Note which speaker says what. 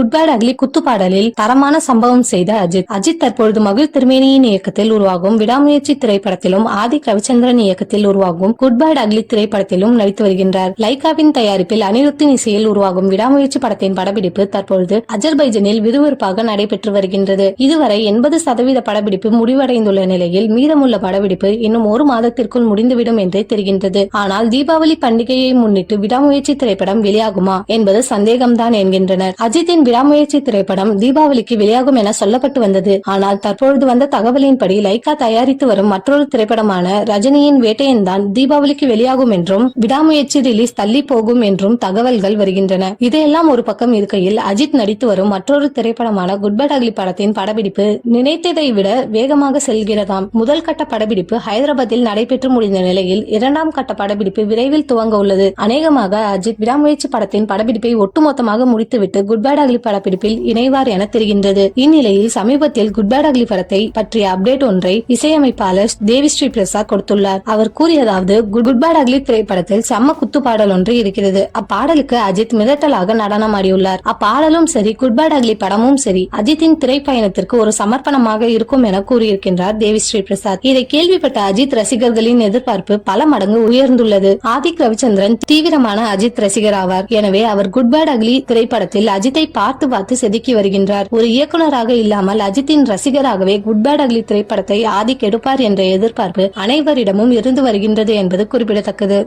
Speaker 1: Good bad ugly குத்து பாடலில் தரமான சம்பவம் செய்த அஜித் தற்பொழுது மகிழ் திருமேனியின் இயக்கத்தில் உருவாகும் விடாமுயற்சி திரைப்படத்திலும் ஆதிக் ரவிச்சந்திரன் இயக்கத்தில் உருவாகும் குட் பேட் அக்லி திரைப்படத்திலும் நடித்து வருகின்றார். லைகாவின் தயாரிப்பில் அனிருத்தின் இசையில் உருவாகும் விடாமுயற்சி படத்தின் படப்பிடிப்பு தற்பொழுது அஜர்பைஜனில் விறுவிறுப்பாக நடைபெற்று வருகின்றது. இதுவரை 80% படப்பிடிப்பு முடிவடைந்துள்ள நிலையில் மீதமுள்ள படப்பிடிப்பு இன்னும் ஒரு மாதத்திற்குள் முடிந்துவிடும் என்றே தெரிகின்றது. ஆனால் தீபாவளி பண்டிகையை முன்னிட்டு விடாமுயற்சி திரைப்படம் வெளியாகுமா என்பது சந்தேகம்தான் என்கின்றனர். அஜித்தின் விடாமுயற்சி திரைப்படம் தீபாவளிக்கு வெளியாகும் என சொல்லப்பட்டு வந்தது. ஆனால் தற்பொழுது வந்த தகவலின்படி லைகா தயாரித்து வரும் மற்றொரு திரைப்படமான ரஜினியின் வேட்டையன் தான் தீபாவளிக்கு வெளியாகும் என்றும் விடாமுயற்சி ரிலீஸ் தள்ளி போகும் என்றும் தகவல்கள் வருகின்றன. இதையெல்லாம் ஒரு பக்கம் இருக்கையில் அஜித் நடித்து வரும் மற்றொரு திரைப்படமான குட் பேட் அக்லி படத்தின் படப்பிடிப்பு நினைத்ததை விட வேகமாக செல்கிறதாம். முதல் கட்ட படப்பிடிப்பு ஹைதராபாத்தில் நடைபெற்று முடிந்த நிலையில் இரண்டாம் கட்ட படப்பிடிப்பு விரைவில் துவங்க உள்ளது. அநேகமாக அஜித் விடாமுயற்சி படத்தின் படப்பிடிப்பை ஒட்டுமொத்தமாக முடித்துவிட்டு குட் பேட் அக்லி படப்பிடிப்பில் இணைவார் என தெரிகின்றது. இந்நிலையில் சமீபத்தில் குட் பேட் அக்லி படத்தை பற்றிய அப்டேட் ஒன்றை இசையமைப்பாளர் தேவிஸ்ரீ பிரசாத் கொடுத்துள்ளார். அவர் கூறியதாவது, குட் பேட் அக்லி திரைப்படத்தில் செம்ம குத்து பாடல் ஒன்று இருக்கிறது. அப்பாடலுக்கு அஜித் மிதட்டலாக நடனமாடியுள்ளார். அப்பாடலும் சரி, குட் பேட் அக்லி படமும் சரி, அஜித்தின் திரைப்பயணத்திற்கு ஒரு சமர்ப்பணமாக இருக்கும் என கூறியிருக்கின்றார் தேவிஸ்ரீ பிரசாத். இதை கேள்விப்பட்ட அஜித் ரசிகர்களின் எதிர்பார்ப்பு பல மடங்கு உயர்ந்துள்ளது. ஆதிக் ரவிச்சந்திரன் தீவிரமான அஜித் ரசிகர் ஆவார். எனவே அவர் குட் பேட் அக்லி திரைப்படத்தில் அஜித்தை பார்த்து பார்த்து செதுக்கி வருகின்றார். ஒரு இயக்குனராக இல்லாமல் அஜித்தின் ரசிகராகவே குட் பேட் அக்லி திரைப்படத்தை ஆதிக் எடுப்பார் என்ற எதிர்பார்ப்பு அனைவரிடமும் இருந்து வருகின்றது என்பது குறிப்பிடத்தக்கது.